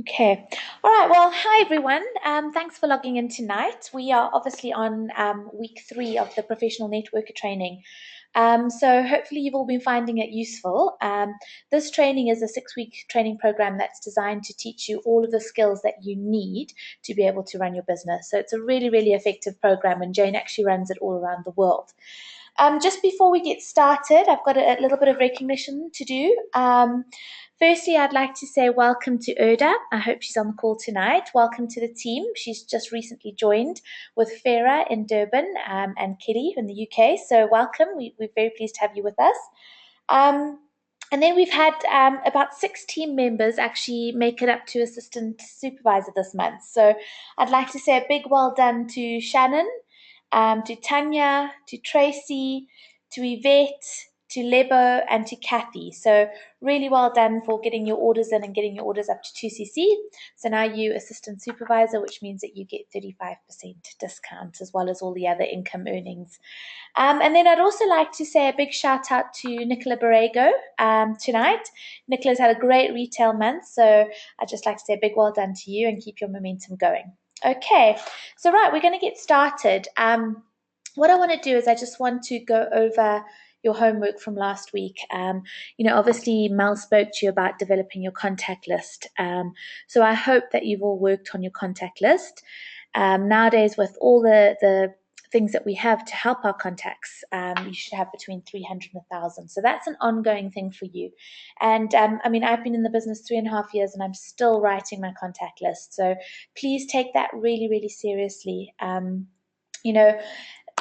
Okay. All right. Well, hi everyone. Thanks for logging in tonight. We are obviously on week 3 of the professional networker training. So hopefully you've all been finding it useful. This training is a 6-week training program that's designed to teach you all of the skills that you need to be able to run your business. So it's a really, really effective program, and Jane actually runs it all around the world. Just before we get started, I've got a little bit of recognition to do. Firstly, I'd like to say welcome to Erda. I hope she's on the call tonight. Welcome to the team. She's just recently joined with Farah in Durban and Kitty in the UK. So welcome. We're very pleased to have you with us. Um, and then we've had about 6 team members actually make it up to assistant supervisor this month. So I'd like to say a big well done to Shannon, to Tanya, to Tracy, to Yvette, to Lebo, and to Kathy. So really well done for getting your orders in and getting your orders up to 2cc. So now you assistant supervisor, which means that you get 35% discount as well as all the other income earnings. And then I'd also like to say a big shout out to Nicola Borrego tonight. Nicola's had a great retail month, so I'd just like to say a big well done to you and keep your momentum going. Okay, so right, we're going to get started. What I want to do is I just want to go over your homework from last week. Obviously Mel spoke to you about developing your contact list. So I hope that you've all worked on your contact list. Nowadays, with all the things that we have to help our contacts, you should have between 300 and 1,000. So that's an ongoing thing for you. And I've been in the business 3.5 years and I'm still writing my contact list. So please take that really, really seriously. You know,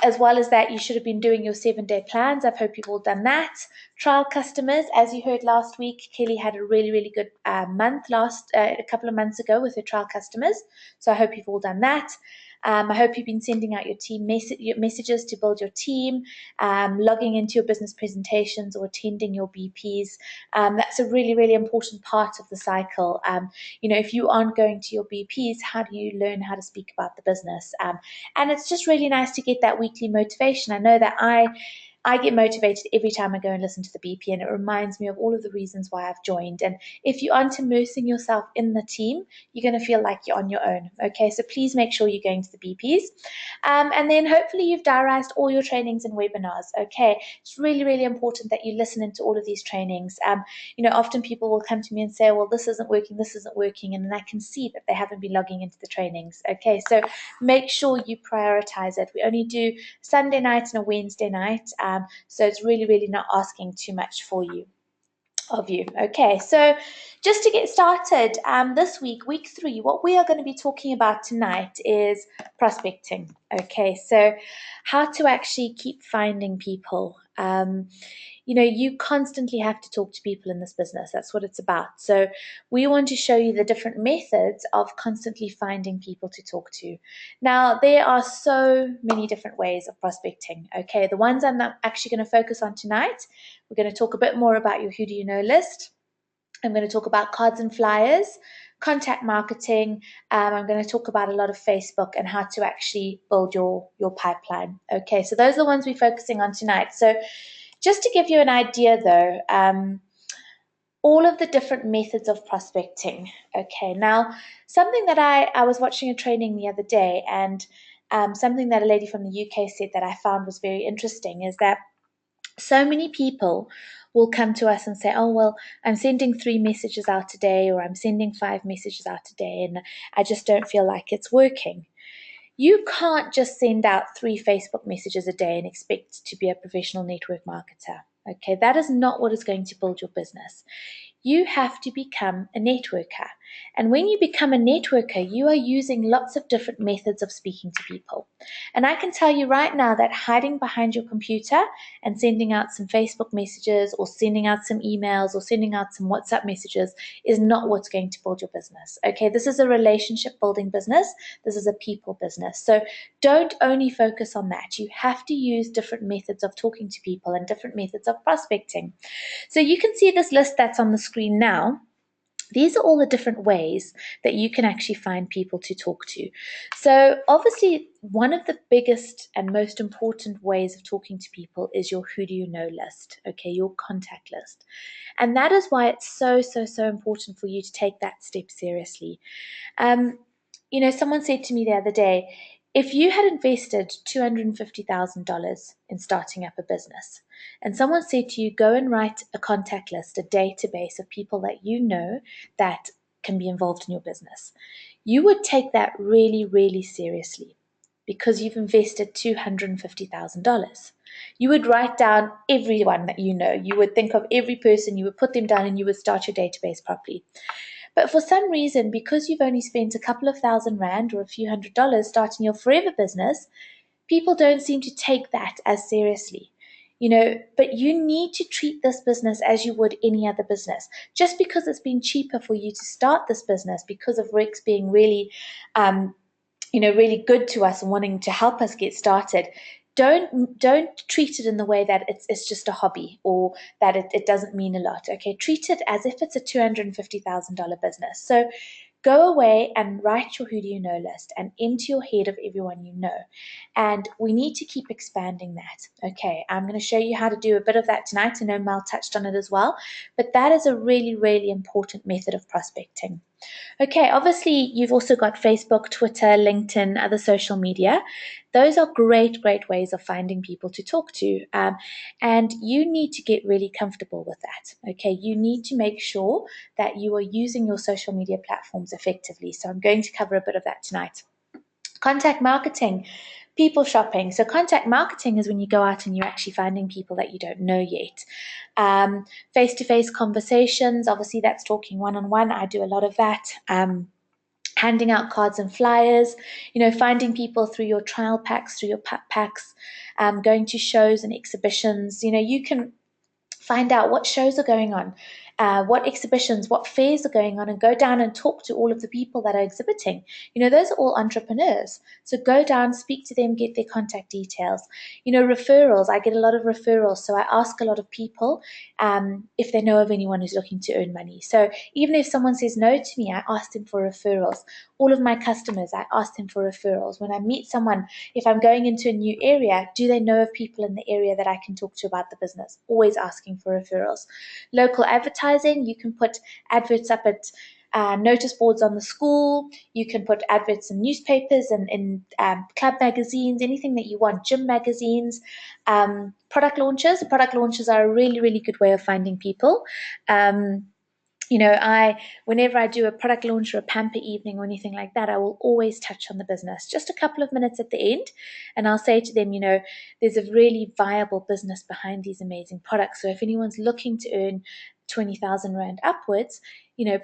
as well as that, you should have been doing your 7-day plans. I hope you've all done that. Trial customers, as you heard last week, Kelly had a really, really good month a couple of months ago with her trial customers. So I hope you've all done that. I hope you've been sending out your team messages to build your team, logging into your business presentations or attending your BPs. That's a really, really important part of the cycle. If you aren't going to your BPs, how do you learn how to speak about the business? And it's just really nice to get that weekly motivation. I know that I get motivated every time I go and listen to the BP, and it reminds me of all of the reasons why I've joined. And if you aren't immersing yourself in the team, you're going to feel like you're on your own. Okay, so please make sure you're going to the BPs. And then hopefully you've diarized all your trainings and webinars. Okay, it's really, really important that you listen into all of these trainings. Often people will come to me and say, well, this isn't working. And then I can see that they haven't been logging into the trainings. Okay, so make sure you prioritize it. We only do Sunday night and a Wednesday night. So it's really, really not asking too much of you. Okay, so just to get started, this week 3, what we are going to be talking about tonight is prospecting. Okay, so how to actually keep finding people. You constantly have to talk to people in this business. That's what it's about. So we want to show you the different methods of constantly finding people to talk to. Now, there are so many different ways of prospecting. Okay, the ones I'm actually going to focus on tonight, we're going to talk a bit more about your Who Do You Know list. I'm going to talk about cards and flyers, contact marketing. I'm going to talk about a lot of Facebook and how to actually build your pipeline. Okay, so those are the ones we're focusing on tonight. So just to give you an idea though, all of the different methods of prospecting. Okay, now something that I was watching a training the other day, and something that a lady from the UK said that I found was very interesting is that so many people will come to us and say, oh, well, I'm sending 3 messages out today, or I'm sending 5 messages out today, and I just don't feel like it's working. You can't just send out 3 Facebook messages a day and expect to be a professional network marketer. Okay, that is not what is going to build your business. You have to become a networker. And when you become a networker, you are using lots of different methods of speaking to people. And I can tell you right now that hiding behind your computer and sending out some Facebook messages or sending out some emails or sending out some WhatsApp messages is not what's going to build your business. Okay, this is a relationship building business. This is a people business. So don't only focus on that. You have to use different methods of talking to people and different methods of prospecting. So you can see this list that's on the screen now. These are all the different ways that you can actually find people to talk to. So obviously, one of the biggest and most important ways of talking to people is your who do you know list, okay, your contact list. And that is why it's so, so, so important for you to take that step seriously. Um, Someone said to me the other day, if you had invested $250,000 in starting up a business, and someone said to you, go and write a contact list, a database of people that you know that can be involved in your business, you would take that really, really seriously because you've invested $250,000. You would write down everyone that you know. You would think of every person, you would put them down, and you would start your database properly. But for some reason, because you've only spent a couple of $1,000 or a few $100s starting your forever business, people don't seem to take that as seriously. But you need to treat this business as you would any other business. Just because it's been cheaper for you to start this business because of Rex being really, really good to us and wanting to help us get started, don't treat it in the way that it's just a hobby or that it doesn't mean a lot. Okay, treat it as if it's a $250,000 business. So go away and write your who do you know list and into your head of everyone you know. And we need to keep expanding that. Okay, I'm going to show you how to do a bit of that tonight. I know Mel touched on it as well, but that is a really, really important method of prospecting. Okay, obviously, you've also got Facebook, Twitter, LinkedIn, other social media. Those are great, great ways of finding people to talk to. And you need to get really comfortable with that. Okay, you need to make sure that you are using your social media platforms effectively. So I'm going to cover a bit of that tonight. Contact marketing, people shopping. So contact marketing is when you go out and you're actually finding people that you don't know yet. Face-to-face conversations, obviously that's talking one-on-one. I do a lot of that. Handing out cards and flyers, finding people through your trial packs, through your packs, going to shows and exhibitions. You can find out what shows are going on, what exhibitions, what fairs are going on, and go down and talk to all of the people that are exhibiting. Those are all entrepreneurs. So go down, speak to them, get their contact details. Referrals. I get a lot of referrals. So I ask a lot of people if they know of anyone who's looking to earn money. So even if someone says no to me, I ask them for referrals. All of my customers, I ask them for referrals. When I meet someone, if I'm going into a new area, do they know of people in the area that I can talk to about the business? Always asking for referrals. Local advertising, you can put adverts up at notice boards on the school. You can put adverts in newspapers and in club magazines, anything that you want, gym magazines. Product launches. Product launches are a really, really good way of finding people. Whenever I do a product launch or a pamper evening or anything like that, I will always touch on the business, just a couple of minutes at the end. And I'll say to them, there's a really viable business behind these amazing products. So if anyone's looking to earn 20,000 Rand upwards,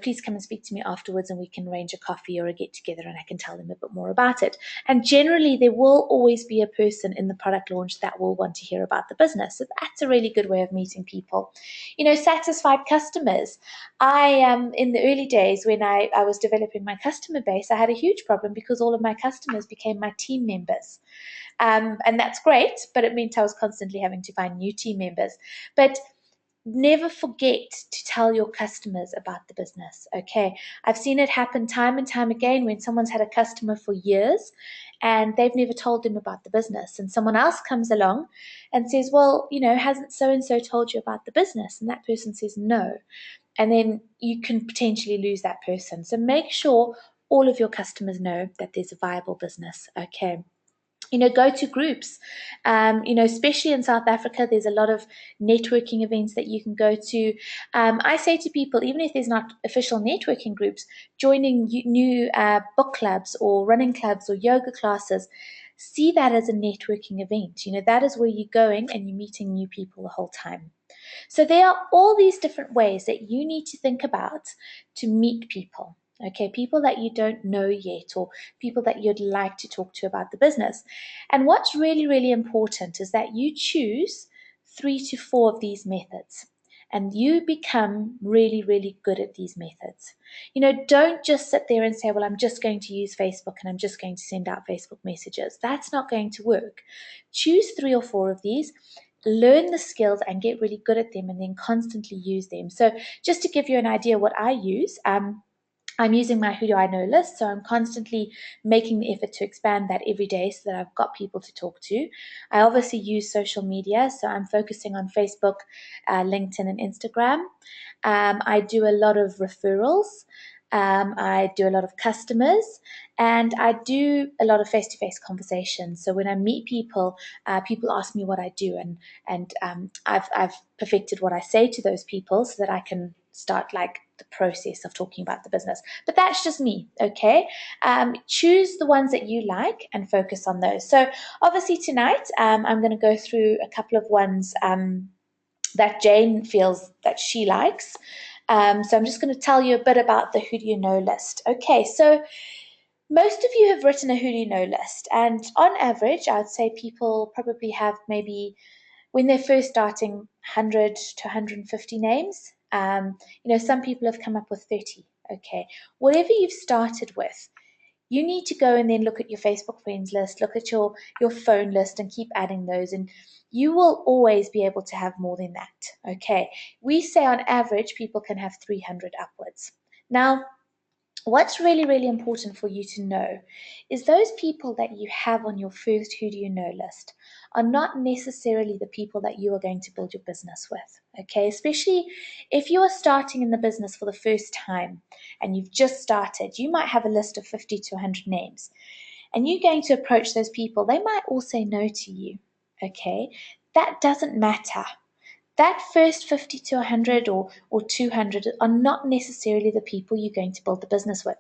please come and speak to me afterwards and we can arrange a coffee or a get together and I can tell them a bit more about it. And generally, there will always be a person in the product launch that will want to hear about the business. So that's a really good way of meeting people. Satisfied customers. In the early days when I was developing my customer base, I had a huge problem because all of my customers became my team members. And that's great, but it meant I was constantly having to find new team members. But never forget to tell your customers about the business. Okay, I've seen it happen time and time again when someone's had a customer for years and they've never told them about the business, and someone else comes along and says, well, hasn't so and so told you about the business? And that person says no, and then you can potentially lose that person. So make sure all of your customers know that there's a viable business. Okay, go to groups. Especially in South Africa, there's a lot of networking events that you can go to. I say to people, even if there's not official networking groups, joining new book clubs or running clubs or yoga classes, see that as a networking event. That is where you're going and you're meeting new people the whole time. So there are all these different ways that you need to think about to meet people. Okay, people that you don't know yet or people that you'd like to talk to about the business. And what's really, really important is that you choose 3 to 4 of these methods and you become really, really good at these methods. Don't just sit there and say, well, I'm just going to use Facebook and I'm just going to send out Facebook messages. That's not going to work. Choose 3 or 4 of these. learn the skills and get really good at them and then constantly use them. So just to give you an idea what I use, I'm using my Who Do I Know list, so I'm constantly making the effort to expand that every day so that I've got people to talk to. I obviously use social media, so I'm focusing on Facebook, LinkedIn, and Instagram. I do a lot of referrals. I do a lot of customers, and I do a lot of face-to-face conversations. So when I meet people, people ask me what I do, and I've perfected what I say to those people so that I can start like the process of talking about the business. But that's just me, okay? Choose the ones that you like and focus on those. So obviously tonight, I'm going to go through a couple of ones that Jane feels that she likes. So I'm just going to tell you a bit about the Who Do You Know list. Okay, so most of you have written a Who Do You Know list, and on average, I would say people probably have maybe, when they're first starting, 100 to 150 names. Some people have come up with 30. Okay, whatever you've started with, you need to go and then look at your Facebook friends list, look at your phone list, and keep adding those. And you will always be able to have more than that. Okay, we say on average people can have 300 upwards. Now, what's really, really important for you to know is those people that you have on your first Who Do You Know list are not necessarily the people that you are going to build your business with. Okay, especially if you are starting in the business for the first time and you've just started, you might have a list of 50 to 100 names and you're going to approach those people. They might all say no to you. Okay, that doesn't matter. That first 50 to 100 or 200 are not necessarily the people you're going to build the business with.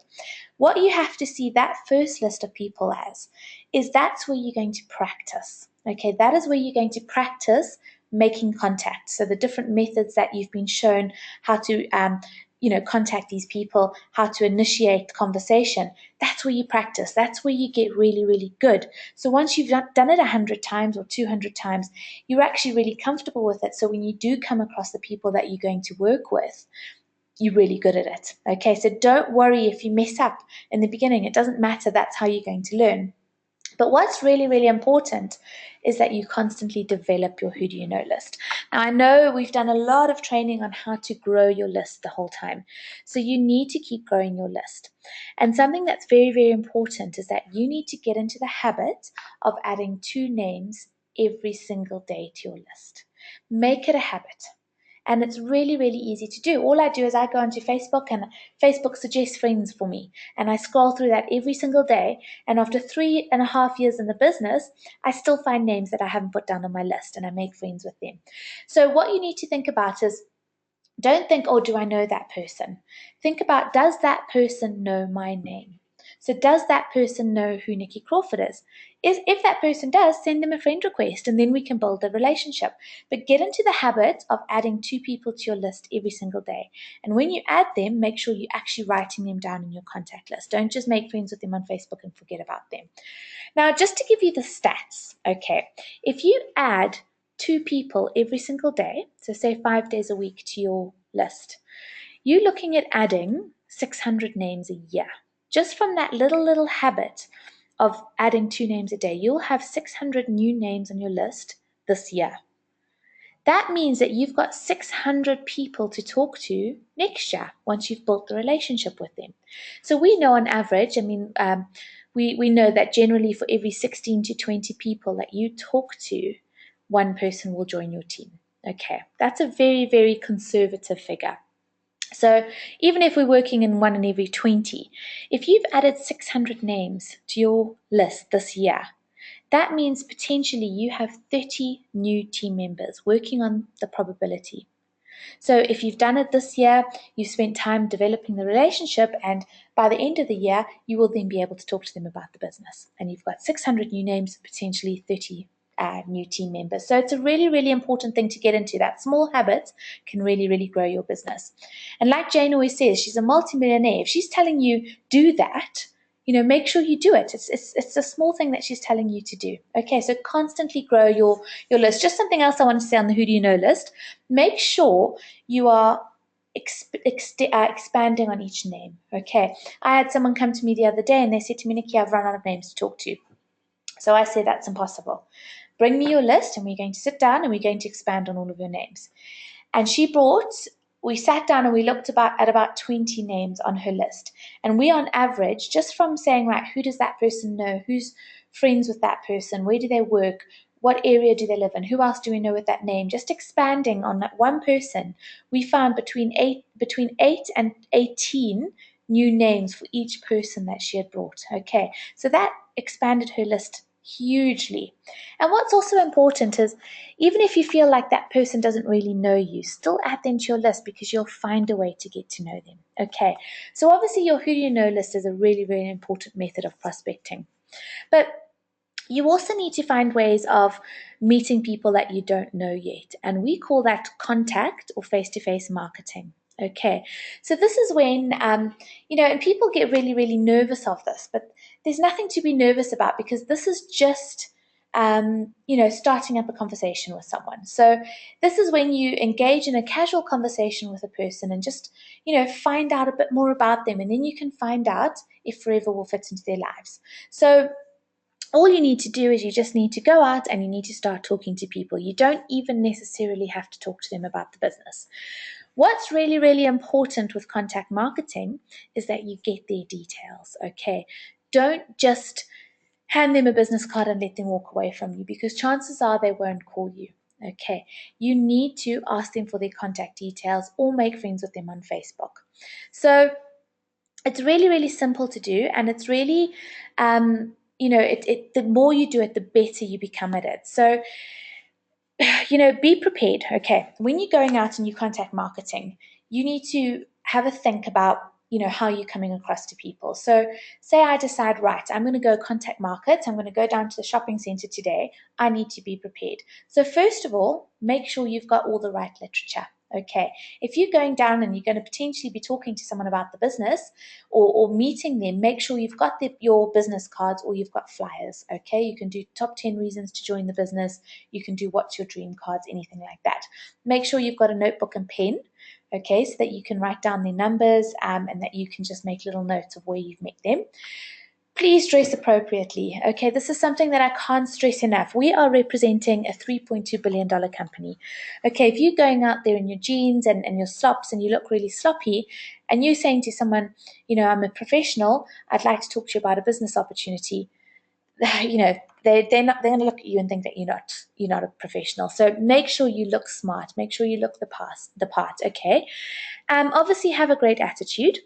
What you have to see that first list of people as is that's where you're going to practice. Okay, that is where you're going to practice making contact. So the different methods that you've been shown how to contact these people, how to initiate conversation, that's where you practice. That's where you get really, really good. So once you've done it 100 times or 200 times, you're actually really comfortable with it. So when you do come across the people that you're going to work with, you're really good at it. Okay, so don't worry if you mess up in the beginning. It doesn't matter. That's how you're going to learn. But what's really, really important is that you constantly develop your Who Do You Know list. Now, I know we've done a lot of training on how to grow your list the whole time. So you need to keep growing your list. And something that's very, very important is that you need to get into the habit of adding 2 names every single day to your list. Make it a habit. And it's really, really easy to do. All I do is I go onto Facebook and Facebook suggests friends for me. And I scroll through that every single day. And after 3.5 years in the business, I still find names that I haven't put down on my list and I make friends with them. So what you need to think about is, don't think, oh, do I know that person? Think about, does that person know my name? So does that person know who Nikki Crawford is? If that person does, send them a friend request and then we can build a relationship. But get into the habit of adding 2 people to your list every single day. And when you add them, make sure you're actually writing them down in your contact list. Don't just make friends with them on Facebook and forget about them. Now, just to give you the stats, okay, if you add 2 people every single day, so say 5 days a week to your list, you're looking at adding 600 names a year. Just from that little habit of adding 2 names a day, you'll have 600 new names on your list this year. That means that you've got 600 people to talk to next year once you've built the relationship with them. So we know on average, we know that generally for every 16 to 20 people that you talk to, 1 person will join your team. Okay, that's a very, very conservative figure. So even if we're working in 1 in every 20, if you've added 600 names to your list this year, that means potentially you have 30 new team members working on the probability. So if you've done it this year, you've spent time developing the relationship, and by the end of the year, you will then be able to talk to them about the business. And you've got 600 new names, potentially 30 new team members. So it's a really, really important thing to get into. That small habit can really, really grow your business. And like Jane always says, she's a multimillionaire. If she's telling you do that, make sure you do it. It's a small thing that she's telling you to do. Okay, so constantly grow your list. Just something else I want to say on the Who Do You Know list. Make sure you are expanding on each name. Okay, I had someone come to me the other day and they said to me, Nikki, I've run out of names to talk to. So I said, that's impossible. bring me your list, and we're going to sit down and we're going to expand on all of your names. And we sat down and we looked at about 20 names on her list. And we, on average, just from saying, right, who does that person know? Who's friends with that person? Where do they work? What area do they live in? Who else do we know with that name? Just expanding on that one person, we found between 8 and 18 new names for each person that she had brought. Okay, so that expanded her list hugely. And what's also important is, even if you feel like that person doesn't really know you, still add them to your list, because you'll find a way to get to know them. Okay, so obviously your who do you know list is a really, really important method of prospecting. But you also need to find ways of meeting people that you don't know yet. And we call that contact or face-to-face marketing. Okay, so this is when, and people get really, really nervous of this, but there's nothing to be nervous about, because this is just, starting up a conversation with someone. So this is when you engage in a casual conversation with a person and just, find out a bit more about them. And then you can find out if Forever will fit into their lives. So all you need to do is you just need to go out and you need to start talking to people. You don't even necessarily have to talk to them about the business. What's really, really important with contact marketing is that you get their details, okay? Don't just hand them a business card and let them walk away from you, because chances are they won't call you, okay? You need to ask them for their contact details or make friends with them on Facebook. So it's really, really simple to do, and it's really, the more you do it, the better you become at it. So, be prepared, okay? When you're going out and you contact marketing, you need to have a think about, how you're coming across to people. So say I decide, right, I'm going to go contact market. I'm going to go down to the shopping center today. I need to be prepared. So first of all, make sure you've got all the right literature. Okay, if you're going down and you're going to potentially be talking to someone about the business or meeting them, make sure you've got your business cards or you've got flyers. Okay, you can do top 10 reasons to join the business. You can do what's your dream cards, anything like that. Make sure you've got a notebook and pen, okay, so that you can write down their numbers and that you can just make little notes of where you've met them. Please dress appropriately. Okay, this is something that I can't stress enough. We are representing a $3.2 billion company. Okay, if you're going out there in your jeans and your slops and you look really sloppy, and you're saying to someone, I'm a professional, I'd like to talk to you about a business opportunity, they're going to look at you and think that you're not a professional. So make sure you look smart. Make sure you look the part. Okay. Obviously have a great attitude.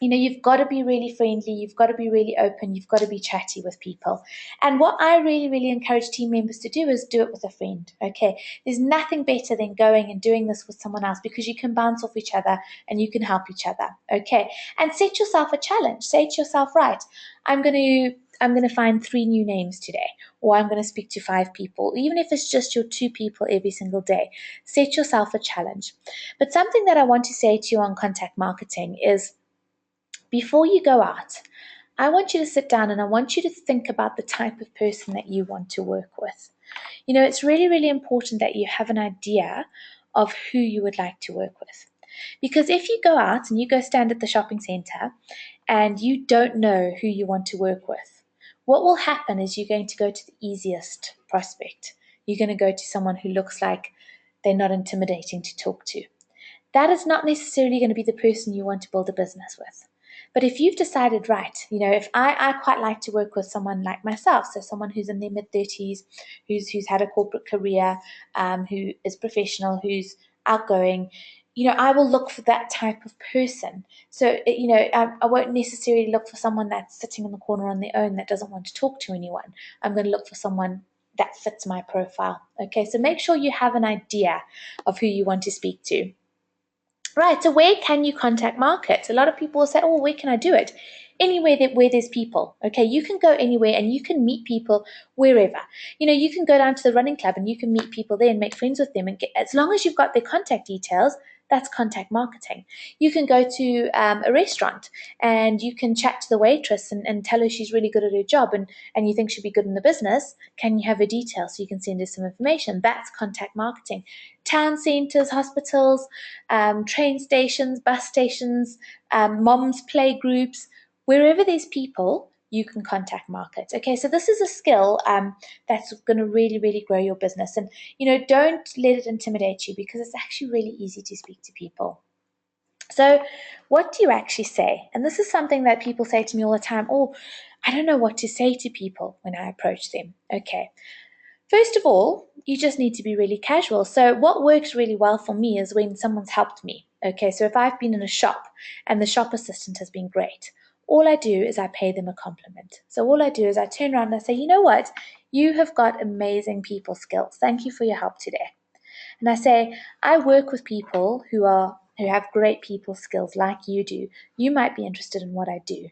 You've got to be really friendly, you've got to be really open, you've got to be chatty with people. And what I really, really encourage team members to do is do it with a friend, okay? There's nothing better than going and doing this with someone else, because you can bounce off each other and you can help each other, okay? And set yourself a challenge. Say to yourself, right, I'm going to find 3 new names today, or I'm going to speak to 5 people, even if it's just your 2 people every single day. Set yourself a challenge. But something that I want to say to you on contact marketing is, before you go out, I want you to sit down and I want you to think about the type of person that you want to work with. It's really, really important that you have an idea of who you would like to work with. Because if you go out and you go stand at the shopping center and you don't know who you want to work with, what will happen is you're going to go to the easiest prospect. You're going to go to someone who looks like they're not intimidating to talk to. That is not necessarily going to be the person you want to build a business with. But if you've decided, right, if I quite like to work with someone like myself, so someone who's in their mid-30s, who's had a corporate career, who is professional, who's outgoing, I will look for that type of person. So, I won't necessarily look for someone that's sitting in the corner on their own that doesn't want to talk to anyone. I'm going to look for someone that fits my profile. Okay, so make sure you have an idea of who you want to speak to. Right, so where can you contact market? A lot of people will say, oh, where can I do it? Anywhere where there's people, okay? You can go anywhere and you can meet people wherever. You can go down to the running club and you can meet people there and make friends with them. And as long as you've got their contact details, that's contact marketing. You can go to a restaurant and you can chat to the waitress and tell her she's really good at her job and you think she'd be good in the business. Can you have her details so you can send her some information? That's contact marketing. Town centers, hospitals, train stations, bus stations, moms play groups, wherever there's people, you can contact market. Okay, so this is a skill that's going to really, really grow your business. And, don't let it intimidate you, because it's actually really easy to speak to people. So what do you actually say? And this is something that people say to me all the time. Oh, I don't know what to say to people when I approach them. Okay. First of all, you just need to be really casual. So what works really well for me is when someone's helped me. Okay, so if I've been in a shop and the shop assistant has been great, all I do is I pay them a compliment. So all I do is I turn around and I say, you know what? You have got amazing people skills. Thank you for your help today. And I say, I work with people who have great people skills like you do. You might be interested in what I do.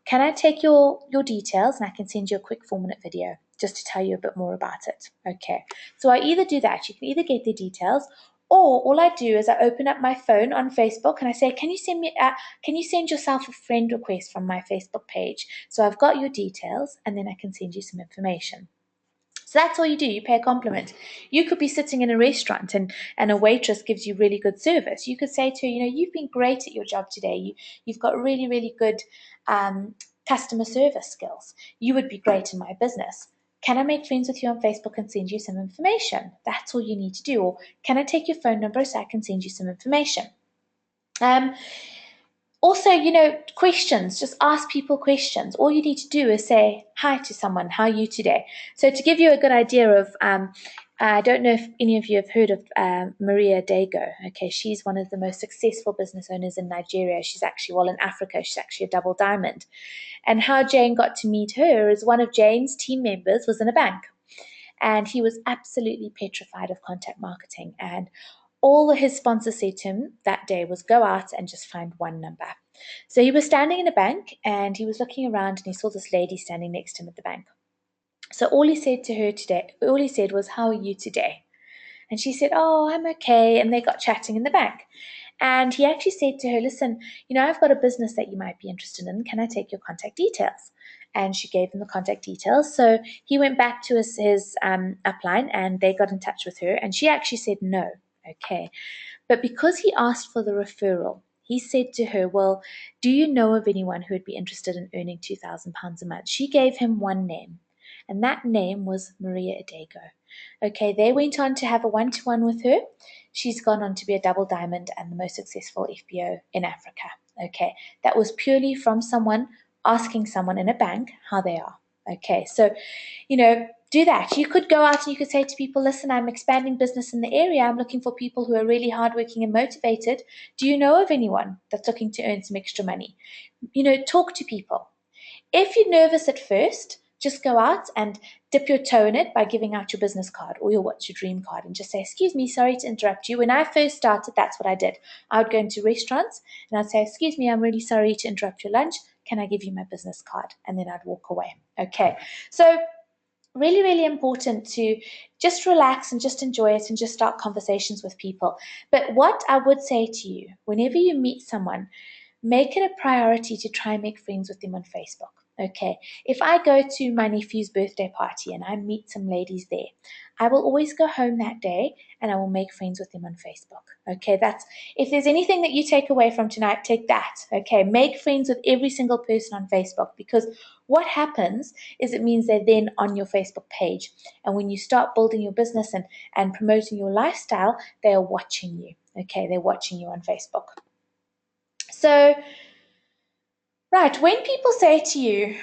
Can I take your details and I can send you a quick 4-minute video just to tell you a bit more about it? Okay. So I either do that. You can either get the details, or all I do is I open up my phone on Facebook and I say, can you send yourself a friend request from my Facebook page? So I've got your details and then I can send you some information. So that's all you do. You pay a compliment. You could be sitting in a restaurant and a waitress gives you really good service. You could say to her, you've been great at your job today. You've got really, really good customer service skills. You would be great in my business. Can I make friends with you on Facebook and send you some information? That's all you need to do. Or can I take your phone number so I can send you some information? Also, questions, just ask people questions. All you need to do is say hi to someone. How are you today? So to give you a good idea of, I don't know if any of you have heard of Maria Dago. Okay, she's one of the most successful business owners in Nigeria. She's actually, in Africa, she's actually a double diamond. And how Jane got to meet her is one of Jane's team members was in a bank. And he was absolutely petrified of contact marketing. And all his sponsors said to him that day was go out and just find one number. So he was standing in a bank and he was looking around and he saw this lady standing next to him at the bank. So all he said was, how are you today? And she said, oh, I'm okay. And they got chatting in the bank. And he actually said to her, listen, I've got a business that you might be interested in. Can I take your contact details? And she gave him the contact details. So he went back to his upline and they got in touch with her. And she actually said no. Okay. But because he asked for the referral, he said to her, well, do you know of anyone who would be interested in earning £2,000 a month? She gave him one name, and that name was Maria Adego. Okay, they went on to have a one-to-one with her. She's gone on to be a double diamond and the most successful FBO in Africa. Okay, that was purely from someone asking someone in a bank how they are. Okay, so, do that. You could go out and you could say to people, listen, I'm expanding business in the area. I'm looking for people who are really hardworking and motivated. Do you know of anyone that's looking to earn some extra money? Talk to people. If you're nervous at first, just go out and dip your toe in it by giving out your business card or your what's your dream card and just say, excuse me, sorry to interrupt you. When I first started, that's what I did. I would go into restaurants and I'd say, excuse me, I'm really sorry to interrupt your lunch. Can I give you my business card? And then I'd walk away. Okay. So really, really important to just relax and just enjoy it and just start conversations with people. But what I would say to you, whenever you meet someone, make it a priority to try and make friends with them on Facebook. Okay, if I go to my nephew's birthday party and I meet some ladies there, I will always go home that day and I will make friends with them on Facebook. Okay, if there's anything that you take away from tonight, take that. Okay, make friends with every single person on Facebook, because what happens is it means they're then on your Facebook page. And when you start building your business and promoting your lifestyle, they are watching you. Okay, they're watching you on Facebook. So, right, when people say to you,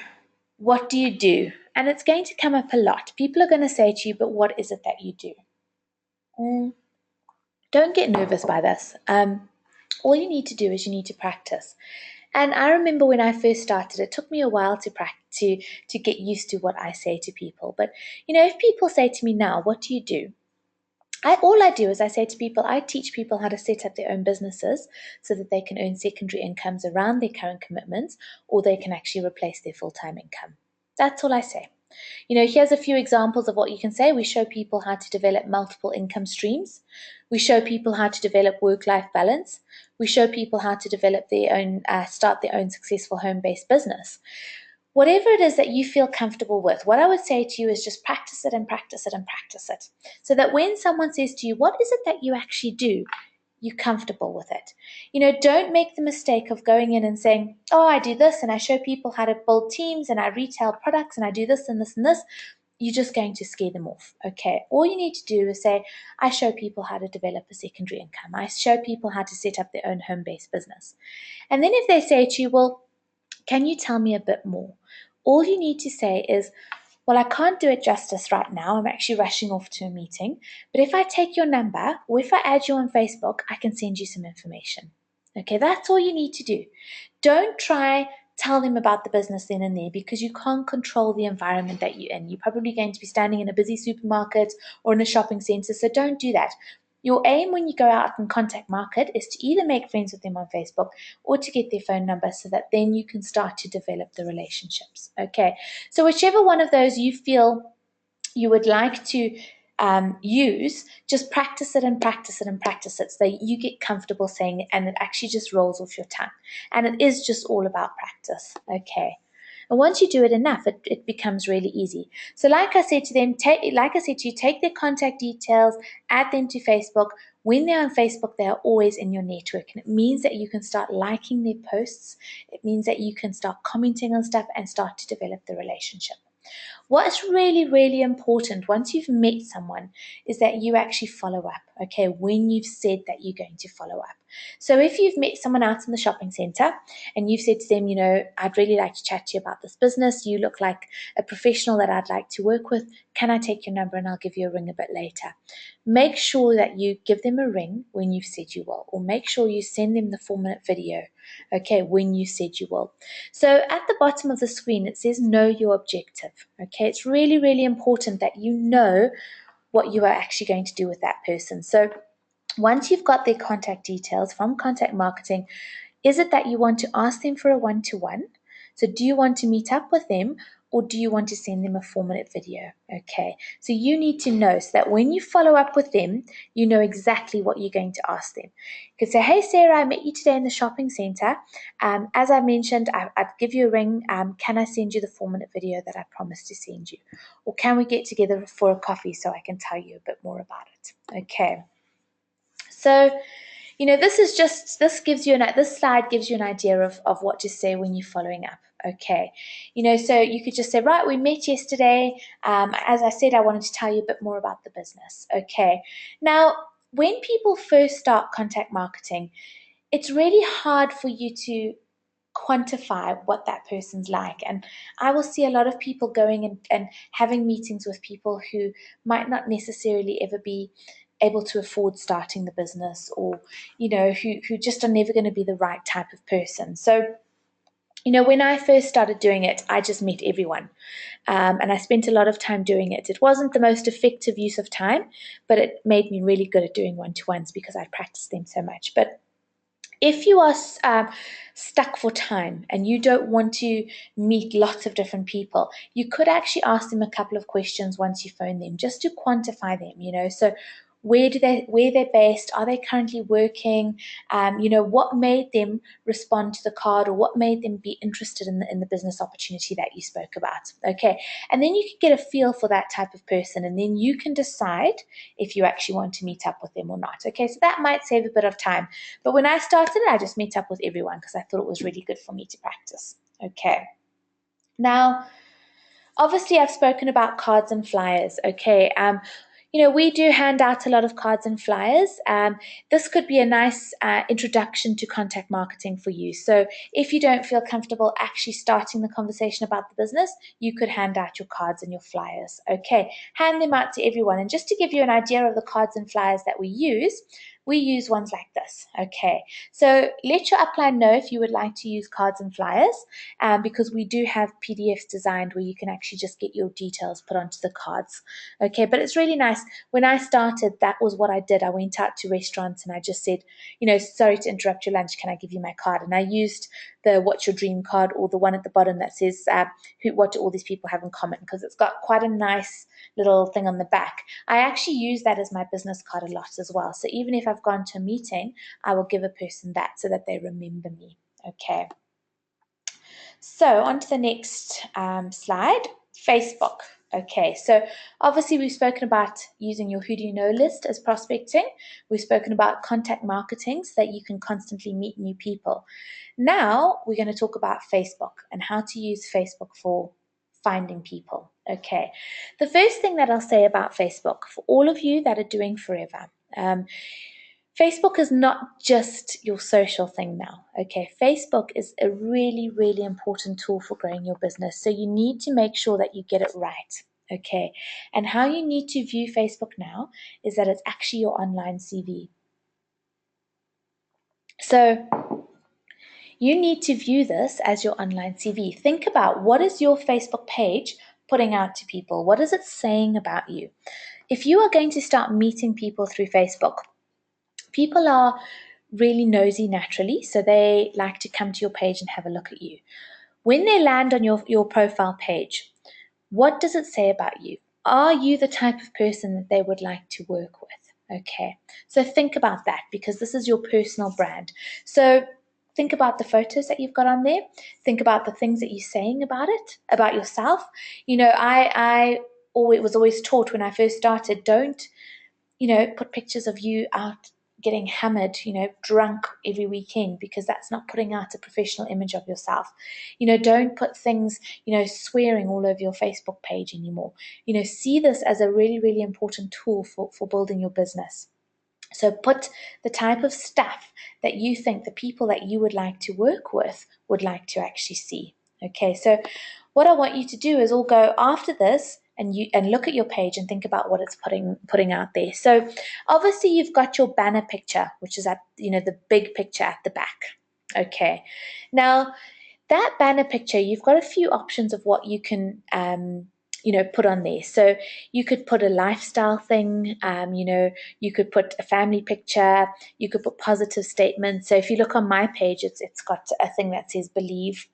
what do you do? And it's going to come up a lot. People are going to say to you, but what is it that you do? Don't get nervous by this. All you need to do is you need to practice. And I remember when I first started, it took me a while to practice, to get used to what I say to people. But, if people say to me now, what do you do? All I do is I say to people, I teach people how to set up their own businesses so that they can earn secondary incomes around their current commitments, or they can actually replace their full-time income. That's all I say. Here's a few examples of what you can say. We show people how to develop multiple income streams. We show people how to develop work-life balance. We show people how to develop start their own successful home-based business. Whatever it is that you feel comfortable with, what I would say to you is just practice it and practice it and practice it. So that when someone says to you, what is it that you actually do? you're comfortable with it. Don't make the mistake of going in and saying, oh, I do this and I show people how to build teams and I retail products and I do this and this and this. You're just going to scare them off. Okay. All you need to do is say, I show people how to develop a secondary income. I show people how to set up their own home-based business. And then if they say to you, well, can you tell me a bit more? All you need to say is, well, I can't do it justice right now. I'm actually rushing off to a meeting. But if I take your number or if I add you on Facebook, I can send you some information. Okay, that's all you need to do. Don't try tell them about the business then and there, because you can't control the environment that you're in. You're probably going to be standing in a busy supermarket or in a shopping center, so don't do that. Your aim when you go out and contact market is to either make friends with them on Facebook or to get their phone number so that then you can start to develop the relationships. Okay, so whichever one of those you feel you would like to use, just practice it and practice it and practice it so that you get comfortable saying it and it actually just rolls off your tongue. And it is just all about practice. Okay. And once you do it enough, it becomes really easy. So like I said to them, take their contact details, add them to Facebook. When they're on Facebook, they are always in your network. And it means that you can start liking their posts. It means that you can start commenting on stuff and start to develop the relationship. What's really, really important once you've met someone is that you actually follow up, okay, when you've said that you're going to follow up. So if you've met someone out in the shopping center and you've said to them, I'd really like to chat to you about this business. You look like a professional that I'd like to work with. Can I take your number and I'll give you a ring a bit later? Make sure that you give them a ring when you've said you will, or make sure you send them the 4-minute video, okay, when you said you will. So at the bottom of the screen, it says know your objective. Okay, it's really, really important that you know what you are actually going to do with that person. So once you've got their contact details from Contact Marketing, is it that you want to ask them for a one-to-one? So do you want to meet up with them, or do you want to send them a 4-minute video? Okay, so you need to know so that when you follow up with them, you know exactly what you're going to ask them. You could say, hey, Sarah, I met you today in the shopping center. As I mentioned, I'd give you a ring. Can I send you the 4-minute video that I promised to send you? Or can we get together for a coffee so I can tell you a bit more about it? Okay. So, this slide gives you an idea of what to say when you're following up. Okay, so you could just say, right, we met yesterday. As I said, I wanted to tell you a bit more about the business. Okay, now when people first start contact marketing, it's really hard for you to quantify what that person's like. And I will see a lot of people going and having meetings with people who might not necessarily ever be able to afford starting the business, or who just are never going to be the right type of person. So when I first started doing it, I just met everyone, and I spent a lot of time doing it. It wasn't the most effective use of time, but it made me really good at doing one-to-ones because I practiced them so much. But if you are stuck for time and you don't want to meet lots of different people, you could actually ask them a couple of questions once you phone them, just to quantify them. So where they're based, are they currently working, what made them respond to the card, or what made them be interested in the business opportunity that you spoke about. Okay, and then you can get a feel for that type of person, and then you can decide if you actually want to meet up with them or not. Okay, so that might save a bit of time, but when I started, I just met up with everyone because I thought it was really good for me to practice. Okay, now obviously I've spoken about cards and flyers. Okay, we do hand out a lot of cards and flyers. This could be a nice introduction to contact marketing for you. So if you don't feel comfortable actually starting the conversation about the business, you could hand out your cards and your flyers. Okay, hand them out to everyone. And just to give you an idea of the cards and flyers that we use ones like this. Okay, so let your upline know if you would like to use cards and flyers, because we do have PDFs designed where you can actually just get your details put onto the cards. Okay, but it's really nice. When I started, that was what I did. I went out to restaurants and I just said, sorry to interrupt your lunch, can I give you my card? And I used the What's Your Dream card, or the one at the bottom that says, what do all these people have in common? Because it's got quite a nice little thing on the back. I actually use that as my business card a lot as well. So even if I've gone to a meeting, I will give a person that so that they remember me. Okay. So on to the next slide, Facebook. Okay, so obviously we've spoken about using your who do you know list as prospecting. We've spoken about contact marketing so that you can constantly meet new people. Now we're going to talk about Facebook and how to use Facebook for finding people. Okay, the first thing that I'll say about Facebook for all of you that are doing Forever, Facebook is not just your social thing now. Okay, Facebook is a really, really important tool for growing your business. So you need to make sure that you get it right. Okay, and how you need to view Facebook now is that it's actually your online CV. So you need to view this as your online CV. Think about what is your Facebook page putting out to people? What is it saying about you? If you are going to start meeting people through Facebook, people are really nosy naturally, so they like to come to your page and have a look at you. When they land on your profile page, what does it say about you? Are you the type of person that they would like to work with? Okay, so think about that because this is your personal brand. So think about the photos that you've got on there. Think about the things that you're saying about it, about yourself. You know, I was always taught when I first started, don't put pictures of you out getting hammered, drunk every weekend because that's not putting out a professional image of yourself. Don't put things, swearing all over your Facebook page anymore. See this as a really, really important tool for building your business. So put the type of stuff that you think the people that you would like to work with would like to actually see. Okay, so what I want you to do is all go after this and look at your page and think about what it's putting out there. So obviously you've got your banner picture, which is at the big picture at the back. Okay, now that banner picture, you've got a few options of what you can put on there. So you could put a lifestyle thing, you could put a family picture, you could put positive statements. So if you look on my page, it's got a thing that says believe.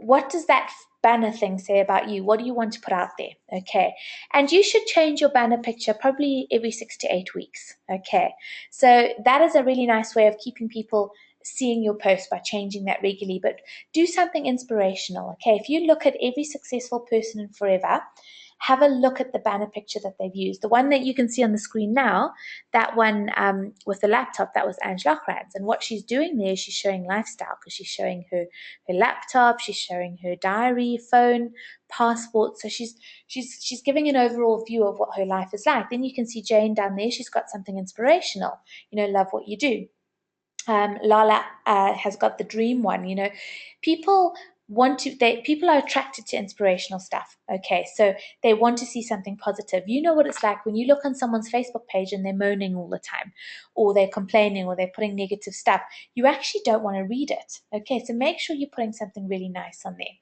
What does that banner thing say about you? What do you want to put out there? Okay. And you should change your banner picture probably every 6 to 8 weeks. Okay. So that is a really nice way of keeping people seeing your post by changing that regularly. But do something inspirational. Okay. If you look at every successful person in Forever, have a look at the banner picture that they've used. The one that you can see on the screen now, that one with the laptop, that was Angela Ockrans. And what she's doing there is she's showing lifestyle because she's showing her laptop, she's showing her diary, phone, passport. So she's giving an overall view of what her life is like. Then you can see Jane down there. She's got something inspirational. Love what you do. Lala has got the dream one. People people are attracted to inspirational stuff. Okay, so they want to see something positive. You know what it's like when you look on someone's Facebook page and they're moaning all the time, or they're complaining, or they're putting negative stuff. You actually don't want to read it. Okay, so make sure you're putting something really nice on there.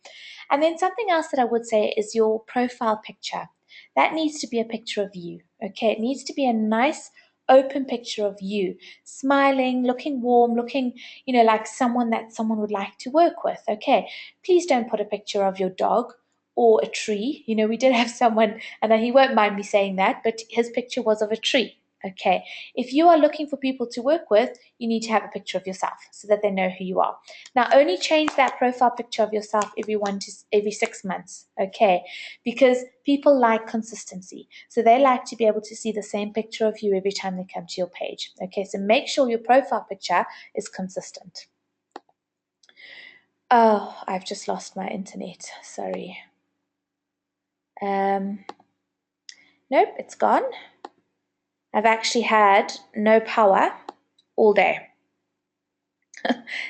And then something else that I would say is your profile picture. That needs to be a picture of you. Okay, it needs to be a nice open picture of you, smiling, looking warm, looking, like someone that someone would like to work with. Okay, please don't put a picture of your dog or a tree. We did have someone, and he won't mind me saying that, but his picture was of a tree. Okay, if you are looking for people to work with, you need to have a picture of yourself so that they know who you are. Now, only change that profile picture of yourself every 6 months. Okay, because people like consistency. So they like to be able to see the same picture of you every time they come to your page. Okay, so make sure your profile picture is consistent. Oh, I've just lost my internet. Sorry. Nope, it's gone. I've actually had no power all day.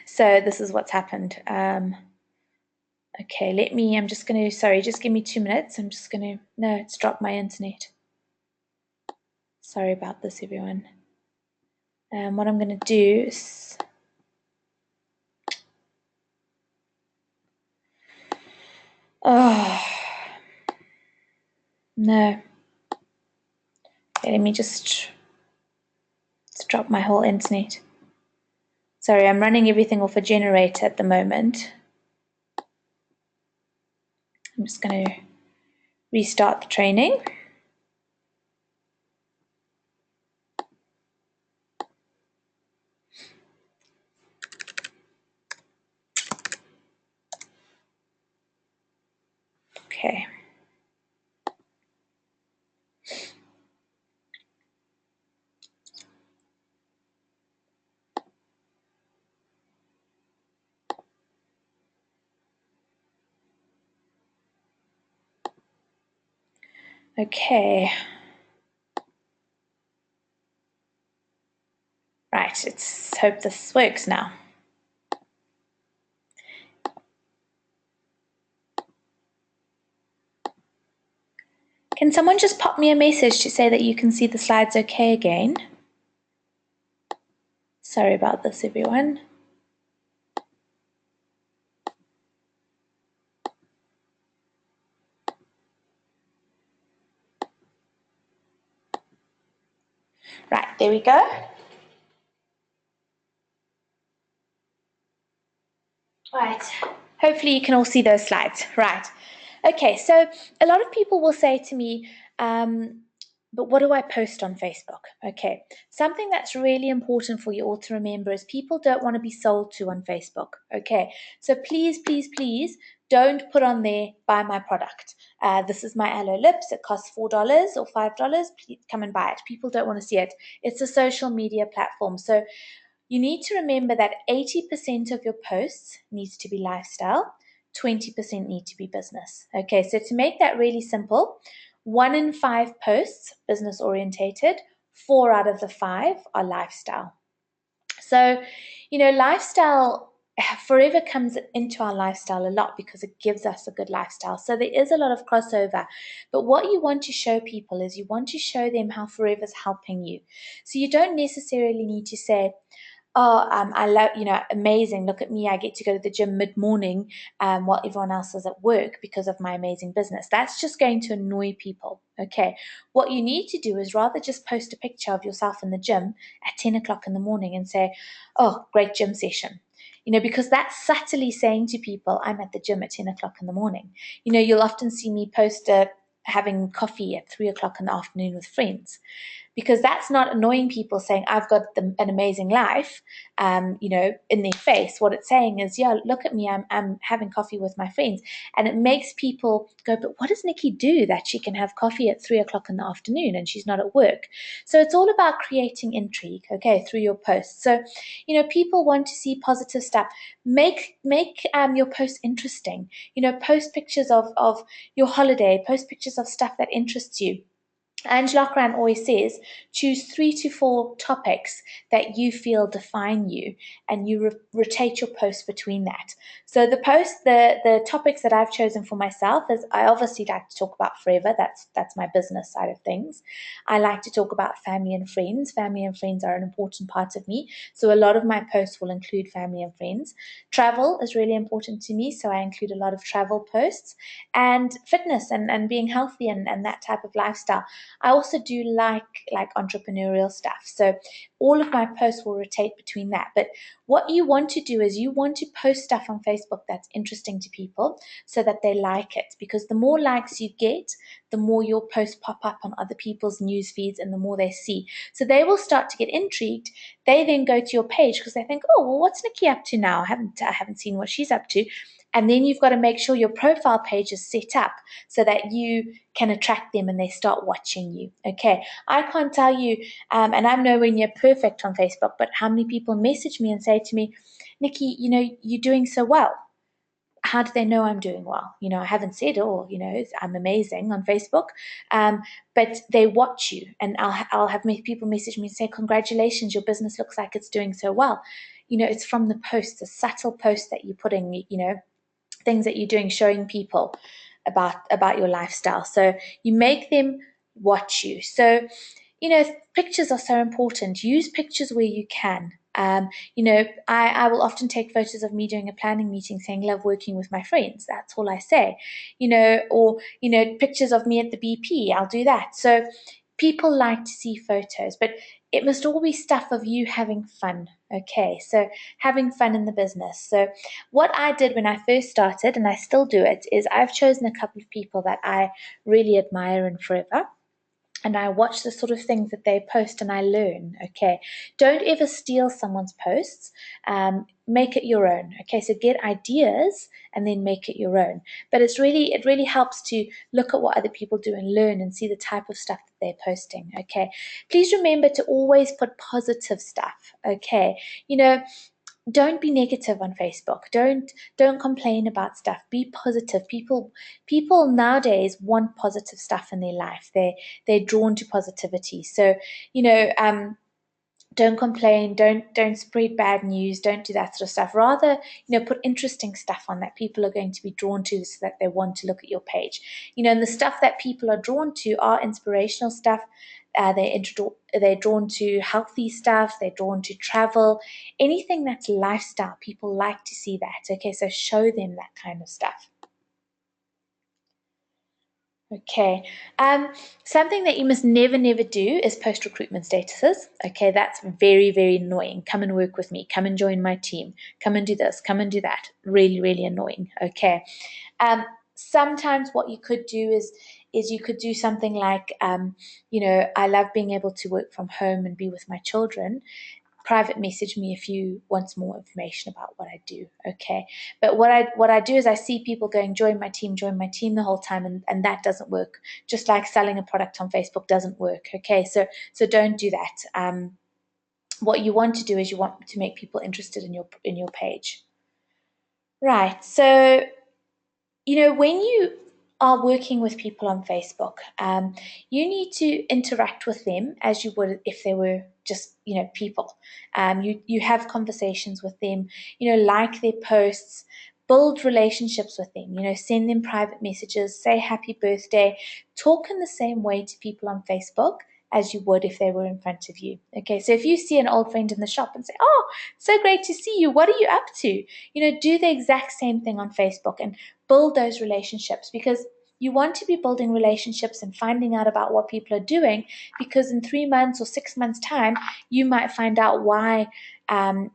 So this is what's happened. Okay, I'm just going to, sorry, just give me 2 minutes. No, it's dropped my internet. Sorry about this, everyone. What I'm going to do is, oh, no. Okay, let me just drop my whole internet. Sorry, I'm running everything off a generator at the moment. I'm just going to restart the training. Okay. Okay. Right, let's hope this works now. Can someone just pop me a message to say that you can see the slides okay again? Sorry about this, everyone. Right, there we go. Right, hopefully you can all see those slides. Right. Okay, so a lot of people will say to me, but what do I post on Facebook? Okay, something that's really important for you all to remember is people don't want to be sold to on Facebook. Okay, so please, please, please don't put on there, buy my product. This is my aloe lips. It costs $4 or $5. Please come and buy it. People don't want to see it. It's a social media platform. So you need to remember that 80% of your posts needs to be lifestyle, 20% need to be business. Okay, so to make that really simple, 1 in 5 posts business orientated, 4 out of the 5 are lifestyle. So, lifestyle forever comes into our lifestyle a lot because it gives us a good lifestyle. So there is a lot of crossover. But what you want to show people is you want to show them how forever's helping you. So you don't necessarily need to say, oh, I love, amazing. Look at me. I get to go to the gym mid-morning while everyone else is at work because of my amazing business. That's just going to annoy people. Okay. What you need to do is rather just post a picture of yourself in the gym at 10 o'clock in the morning and say, oh, great gym session. Because that's subtly saying to people, I'm at the gym at 10 o'clock in the morning. You'll often see me post having coffee at 3 o'clock in the afternoon with friends, because that's not annoying people saying I've got an amazing life, in their face. What it's saying is, yeah, look at me, I'm having coffee with my friends. And it makes people go, but what does Nikki do that she can have coffee at 3 o'clock in the afternoon and she's not at work? So it's all about creating intrigue, okay, through your posts. So, people want to see positive stuff. Make your post interesting. Post pictures of your holiday, post pictures of stuff that interests you. Angela Cran always says, choose 3 to 4 topics that you feel define you, and you rotate your posts between that. So the topics that I've chosen for myself is, I obviously like to talk about forever. That's my business side of things. I like to talk about family and friends. Family and friends are an important part of me. So a lot of my posts will include family and friends. Travel is really important to me, so I include a lot of travel posts, and fitness and being healthy and that type of lifestyle. I also do like entrepreneurial stuff. So all of my posts will rotate between that. But what you want to do is you want to post stuff on Facebook that's interesting to people so that they like it. Because the more likes you get, the more your posts pop up on other people's news feeds and the more they see. So they will start to get intrigued. They then go to your page because they think, oh, well, what's Nikki up to now? I haven't seen what she's up to. And then you've got to make sure your profile page is set up so that you can attract them and they start watching you. Okay, I can't tell you, and I'm nowhere near perfect on Facebook, but how many people message me and say to me, Nikki, you're doing so well. How do they know I'm doing well? I haven't said, oh, I'm amazing on Facebook, but they watch you, and I'll have people message me and say, congratulations, your business looks like it's doing so well. It's from the posts, the subtle posts that you're putting, things that you're doing, showing people about your lifestyle. So you make them watch you. So, pictures are so important. Use pictures where you can. I will often take photos of me doing a planning meeting saying, love working with my friends. That's all I say, or, pictures of me at the BP. I'll do that. So people like to see photos, but it must all be stuff of you having fun. Okay, so having fun in the business. So what I did when I first started, and I still do it, is I've chosen a couple of people that I really admire and forever. And I watch the sort of things that they post and I learn. Okay, don't ever steal someone's posts. Make it your own. Okay, so get ideas and then make it your own. But it really helps to look at what other people do and learn and see the type of stuff that they're posting. Okay, please remember to always put positive stuff. Okay, don't be negative on Facebook. Don't complain about stuff. Be positive. People nowadays want positive stuff in their life. They're drawn to positivity. So, don't complain, don't spread bad news, don't do that sort of stuff. Rather, put interesting stuff on that people are going to be drawn to, so that they want to look at your page. And the stuff that people are drawn to are inspirational stuff. They're drawn to healthy stuff, they're drawn to travel, anything that's lifestyle. People like to see that. Okay, so show them that kind of stuff. Okay. Something that you must never, never do is post recruitment statuses. Okay, that's very, very annoying. Come and work with me. Come and join my team. Come and do this. Come and do that. Really, really annoying. Okay. Sometimes what you could do is you could do something like, I love being able to work from home and be with my children. Private message me if you want more information about what I do. Okay. But what I do is I see people going, join my team the whole time, and that doesn't work. Just like selling a product on Facebook doesn't work. Okay. So don't do that. What you want to do is you want to make people interested in your page. Right. So, when you are working with people on Facebook, you need to interact with them as you would if they were just, people. You have conversations with them, like their posts, build relationships with them, send them private messages, say happy birthday, talk in the same way to people on Facebook as you would if they were in front of you. Okay, so if you see an old friend in the shop and say, oh, so great to see you, what are you up to? Do the exact same thing on Facebook and build those relationships, because you want to be building relationships and finding out about what people are doing, because in 3 months or 6 months' time, you might find out why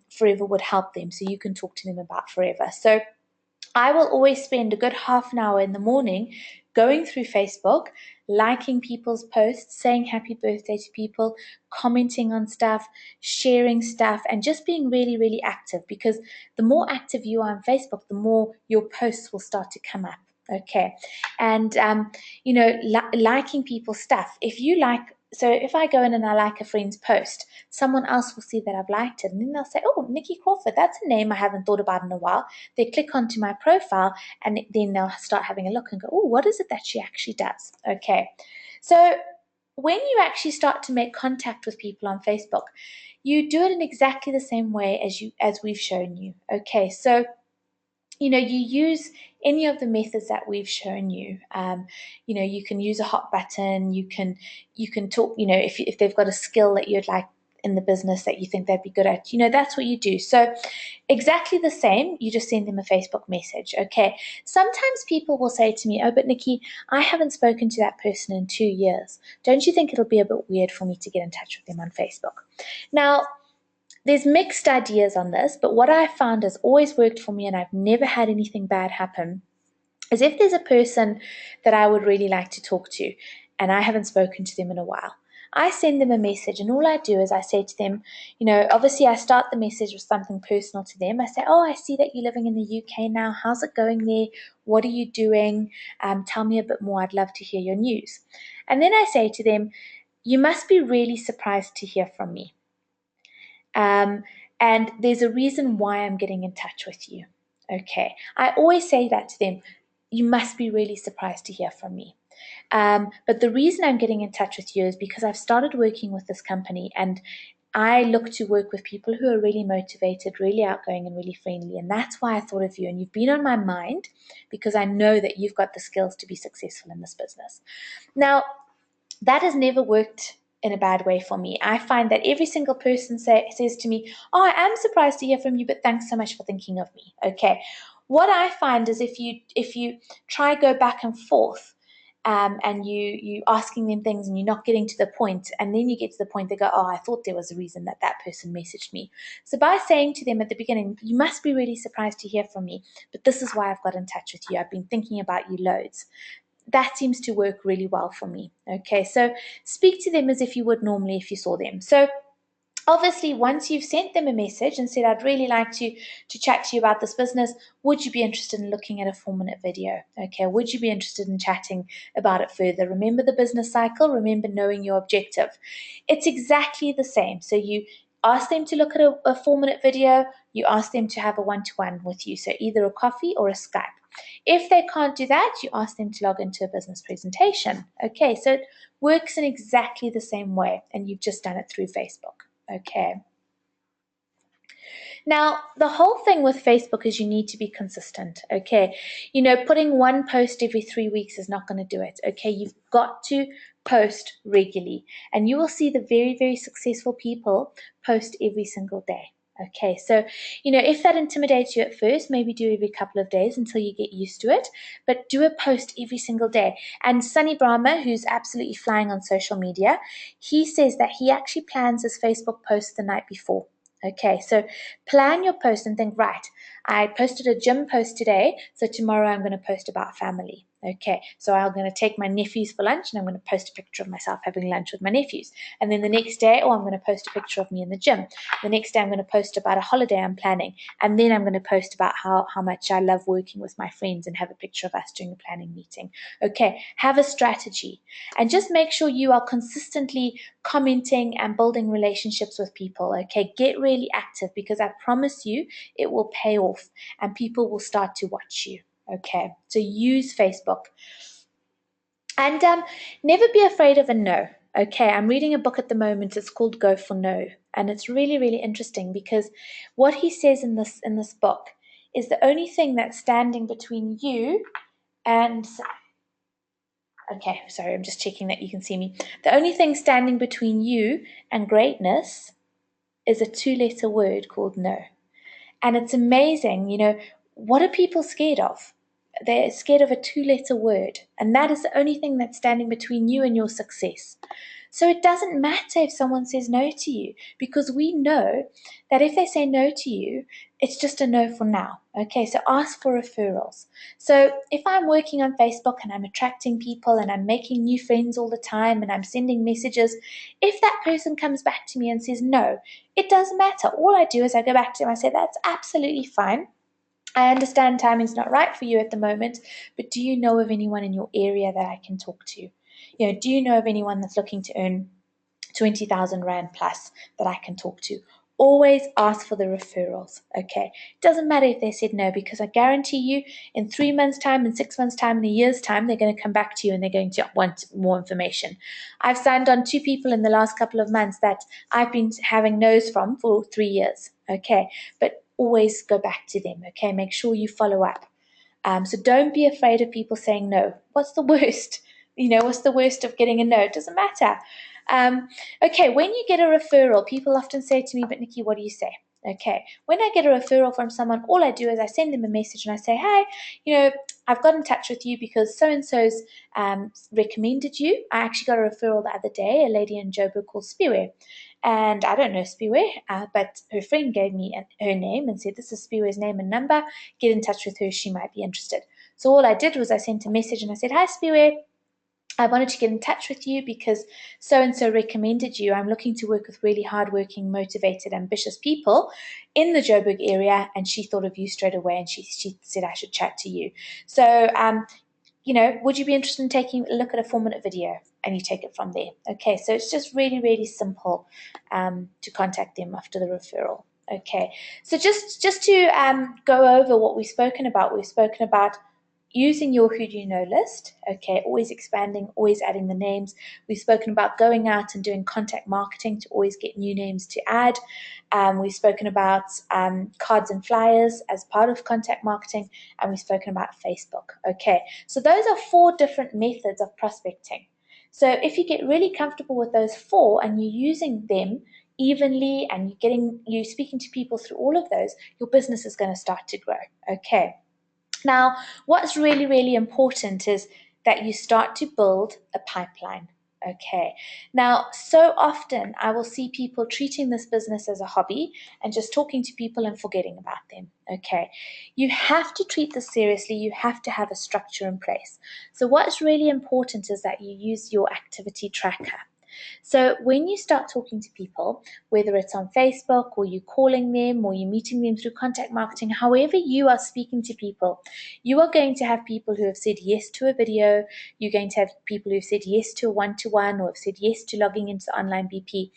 Forever would help them. So you can talk to them about Forever. So I will always spend a good half an hour in the morning going through Facebook, liking people's posts, saying happy birthday to people, commenting on stuff, sharing stuff, and just being really, really active, because the more active you are on Facebook, the more your posts will start to come up. Okay. And, liking people's stuff. So if I go in and I like a friend's post, someone else will see that I've liked it, and then they'll say, oh, Nikki Crawford, that's a name I haven't thought about in a while. They click onto my profile, and then they'll start having a look and go, oh, what is it that she actually does? Okay. So when you actually start to make contact with people on Facebook, you do it in exactly the same way as we've shown you. Okay. So you use any of the methods that we've shown you. You can use a hot button. You can talk. If they've got a skill that you'd like in the business that you think they'd be good at, that's what you do. So exactly the same. You just send them a Facebook message. Okay. Sometimes people will say to me, "Oh, but Nikki, I haven't spoken to that person in 2 years. Don't you think it'll be a bit weird for me to get in touch with them on Facebook?" Now, there's mixed ideas on this, but what I found has always worked for me, and I've never had anything bad happen, is if there's a person that I would really like to talk to and I haven't spoken to them in a while, I send them a message, and all I do is I say to them, obviously I start the message with something personal to them. I say, oh, I see that you're living in the UK now. How's it going there? What are you doing? Tell me a bit more. I'd love to hear your news. And then I say to them, you must be really surprised to hear from me. And there's a reason why I'm getting in touch with you. Okay. I always say that to them. You must be really surprised to hear from me. But the reason I'm getting in touch with you is because I've started working with this company, and I look to work with people who are really motivated, really outgoing, and really friendly. And that's why I thought of you. And you've been on my mind because I know that you've got the skills to be successful in this business. Now, that has never worked in a bad way for me. I find that every single person says to me, oh, I am surprised to hear from you, but thanks so much for thinking of me. Okay. What I find is if you try go back and forth, and you asking them things and you're not getting to the point, and then you get to the point, they go, oh, I thought there was a reason that person messaged me. So by saying to them at the beginning, you must be really surprised to hear from me, but this is why I've got in touch with you. I've been thinking about you loads. That seems to work really well for me. Okay, so speak to them as if you would normally if you saw them. So obviously, once you've sent them a message and said, I'd really like to chat to you about this business, would you be interested in looking at a 4-minute video? Okay, would you be interested in chatting about it further? Remember the business cycle, remember knowing your objective. It's exactly the same. So you ask them to look at a 4-minute video, you ask them to have a one-to-one with you, so either a coffee or a Skype. If they can't do that, you ask them to log into a business presentation. Okay, so it works in exactly the same way, and you've just done it through Facebook. Okay. Now, the whole thing with Facebook is you need to be consistent, okay? Putting one post every 3 weeks is not going to do it, okay? You've got to post regularly, and you will see the very, very successful people post every single day. Okay, so, if that intimidates you at first, maybe do every couple of days until you get used to it, but do a post every single day. And Sunny Brahma, who's absolutely flying on social media, he says that he actually plans his Facebook post the night before. Okay, so plan your post and think, right, I posted a gym post today, so tomorrow I'm going to post about family. Okay, so I'm going to take my nephews for lunch and I'm going to post a picture of myself having lunch with my nephews. And then the next day, I'm going to post a picture of me in the gym. The next day, I'm going to post about a holiday I'm planning. And then I'm going to post about how much I love working with my friends and have a picture of us during a planning meeting. Okay, have a strategy and just make sure you are consistently commenting and building relationships with people. Okay, get really active because I promise you it will pay off and people will start to watch you. Okay, so use Facebook. And never be afraid of a no. Okay, I'm reading a book at the moment. It's called Go for No. And it's really, really interesting because what he says in this book is the only thing that's standing between you and okay, sorry, I'm just checking that you can see me. The only thing standing between you and greatness is a 2-letter word called no. And it's amazing, what are people scared of? They're scared of a 2-letter word, and that is the only thing that's standing between you and your success. So it doesn't matter if someone says no to you, because we know that if they say no to you, it's just a no for now. Okay, so ask for referrals. So if I'm working on Facebook and I'm attracting people and I'm making new friends all the time and I'm sending messages, if that person comes back to me and says no, it doesn't matter. All I do is I go back to them, I say, that's absolutely fine. I understand timing's not right for you at the moment, but do you know of anyone in your area that I can talk to? Do you know of anyone that's looking to earn 20,000 Rand plus that I can talk to? Always ask for the referrals, okay? It doesn't matter if they said no, because I guarantee you in 3 months' time, in 6 months' time, in a year's time, they're going to come back to you and they're going to want more information. I've signed on 2 people in the last couple of months that I've been having no's from for 3 years, okay? But always go back to them, okay? Make sure you follow up. So don't be afraid of people saying no. What's the worst? What's the worst of getting a no? It doesn't matter. Okay, when you get a referral, people often say to me, but Nikki, what do you say? Okay, when I get a referral from someone, all I do is I send them a message and I say, hi, I've got in touch with you because so-and-so's recommended you. I actually got a referral the other day, a lady in Joburg called Spiwe. And I don't know Spiwe, but her friend gave me her name and said, this is Spiwe's name and number. Get in touch with her. She might be interested. So all I did was I sent a message and I said, hi, Spiwe. I wanted to get in touch with you because so-and-so recommended you. I'm looking to work with really hardworking, motivated, ambitious people in the Joburg area, and she thought of you straight away, and she said I should chat to you. So, would you be interested in taking a look at a 4-minute video? And you take it from there. Okay, so it's just really, really simple to contact them after the referral. Okay, so just to go over what we've spoken about using your Who Do You Know list, okay, always expanding, always adding the names. We've spoken about going out and doing contact marketing to always get new names to add. We've spoken about cards and flyers as part of contact marketing, and we've spoken about Facebook, okay. So those are 4 different methods of prospecting. So if you get really comfortable with those 4 and you're using them evenly and you're speaking to people through all of those, your business is going to start to grow, okay. Now, what's really, really important is that you start to build a pipeline. Okay. Now, so often I will see people treating this business as a hobby and just talking to people and forgetting about them. Okay. You have to treat this seriously. You have to have a structure in place. So what's really important is that you use your activity tracker. So when you start talking to people, whether it's on Facebook or you're calling them or you're meeting them through contact marketing, however you are speaking to people, you are going to have people who have said yes to a video. You're going to have people who've said yes to a one-to-one or have said yes to logging into online BP.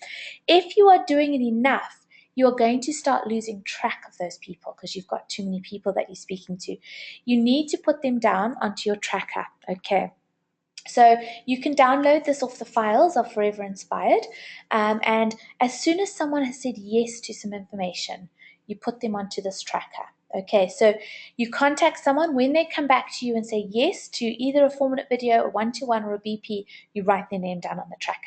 If you are doing it enough, you're going to start losing track of those people because you've got too many people that you're speaking to. You need to put them down onto your tracker, okay? So you can download this off the files of Forever Inspired, and as soon as someone has said yes to some information, you put them onto this tracker. Okay, so you contact someone. When they come back to you and say yes to either a 4-minute video, a one-to-one, or a BP, you write their name down on the tracker.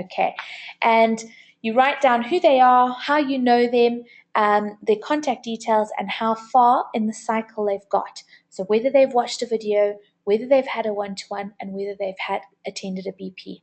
Okay, and you write down who they are, how you know them, their contact details, and how far in the cycle they've got. So whether they've watched a video, whether they've had a one-to-one, and whether they've attended a BP.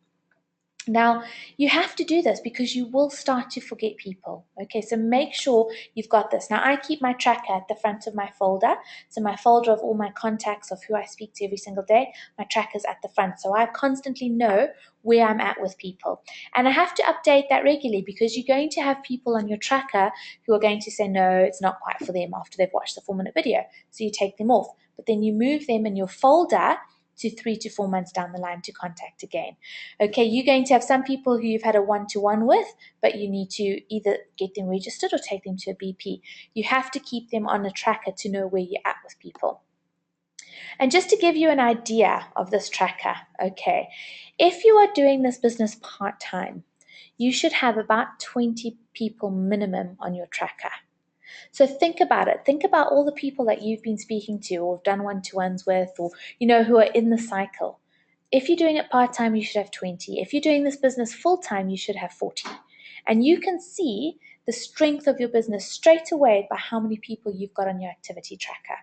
Now, you have to do this because you will start to forget people. Okay, so make sure you've got this. Now, I keep my tracker at the front of my folder. So my folder of all my contacts of who I speak to every single day, my tracker's at the front. So I constantly know where I'm at with people. And I have to update that regularly because you're going to have people on your tracker who are going to say, no, it's not quite for them after they've watched the 4-minute video. So you take them off. But then you move them in your folder to 3 to 4 months down the line to contact again. Okay, you're going to have some people who you've had a one-to-one with, but you need to either get them registered or take them to a BP. You have to keep them on a tracker to know where you're at with people. And just to give you an idea of this tracker, okay, if you are doing this business part-time, you should have about 20 people minimum on your tracker. So think about it. Think about all the people that you've been speaking to or done one-to-ones with, or who are in the cycle. If you're doing it part-time, you should have 20. If you're doing this business full-time, you should have 40. And you can see the strength of your business straight away by how many people you've got on your activity tracker.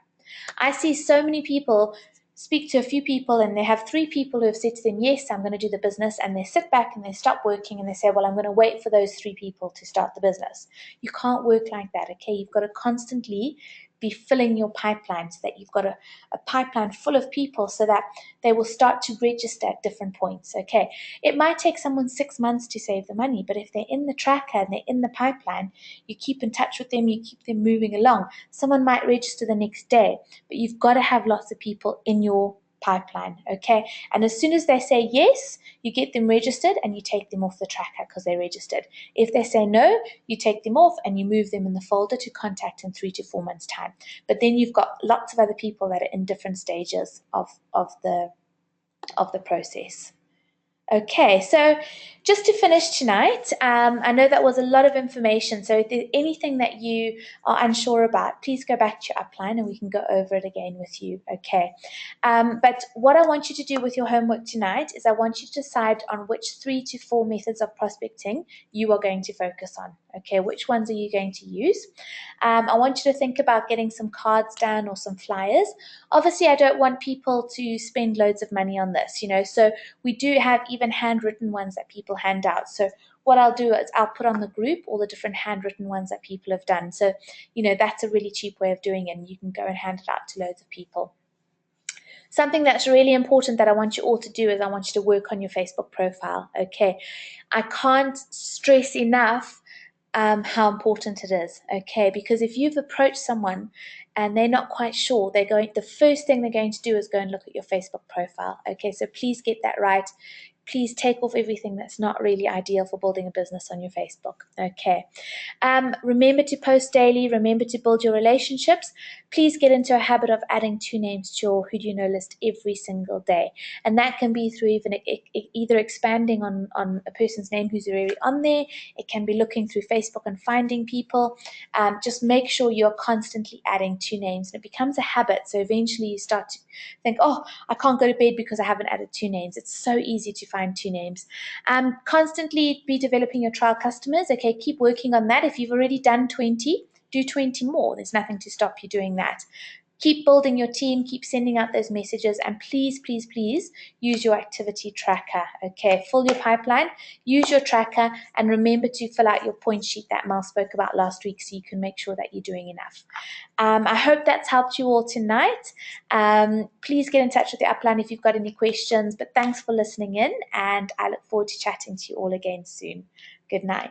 I see so many people speak to a few people and they have 3 people who have said to them, yes, I'm going to do the business, and they sit back and they stop working and they say, well, I'm going to wait for those 3 people to start the business. You can't work like that, okay? You've got to constantly be filling your pipeline so that you've got a pipeline full of people so that they will start to register at different points, okay? It might take someone 6 months to save the money, but if they're in the tracker and they're in the pipeline, you keep in touch with them, you keep them moving along. Someone might register the next day, but you've got to have lots of people in your pipeline, okay? And as soon as they say yes, you get them registered and you take them off the tracker because they're registered. If they say no, you take them off and you move them in the folder to contact in 3 to 4 months' time. But then you've got lots of other people that are in different stages of the process. Okay, so just to finish tonight, I know that was a lot of information. So if there's anything that you are unsure about, please go back to your upline and we can go over it again with you. Okay, but what I want you to do with your homework tonight is I want you to decide on which 3 to 4 methods of prospecting you are going to focus on. Okay, which ones are you going to use? I want you to think about getting some cards done or some flyers. Obviously, I don't want people to spend loads of money on this, so we do have even handwritten ones that people hand out. So what I'll do is I'll put on the group all the different handwritten ones that people have done. So, that's a really cheap way of doing it, and you can go and hand it out to loads of people. Something that's really important that I want you all to do is I want you to work on your Facebook profile, okay? I can't stress enough how important it is, okay? Because if you've approached someone and they're not quite sure, the first thing they're going to do is go and look at your Facebook profile, okay? So please get that right. Please take off everything that's not really ideal for building a business on your Facebook, okay? Remember to post daily. Remember to build your relationships. Please get into a habit of adding 2 names to your who do you know list every single day. And that can be through either expanding on a person's name who's already on there. It can be looking through Facebook and finding people. Just make sure you're constantly adding 2 names. And it becomes a habit. So eventually you start to think, oh, I can't go to bed because I haven't added 2 names. It's so easy to find 2 names. Constantly be developing your trial customers. Okay, keep working on that. If you've already done 20, do 20 more. There's nothing to stop you doing that. Keep building your team, keep sending out those messages, and please, please, please use your activity tracker. Okay, fill your pipeline, use your tracker, and remember to fill out your point sheet that Mel spoke about last week so you can make sure that you're doing enough. I hope that's helped you all tonight. Please get in touch with the upline if you've got any questions, but thanks for listening in, and I look forward to chatting to you all again soon. Good night.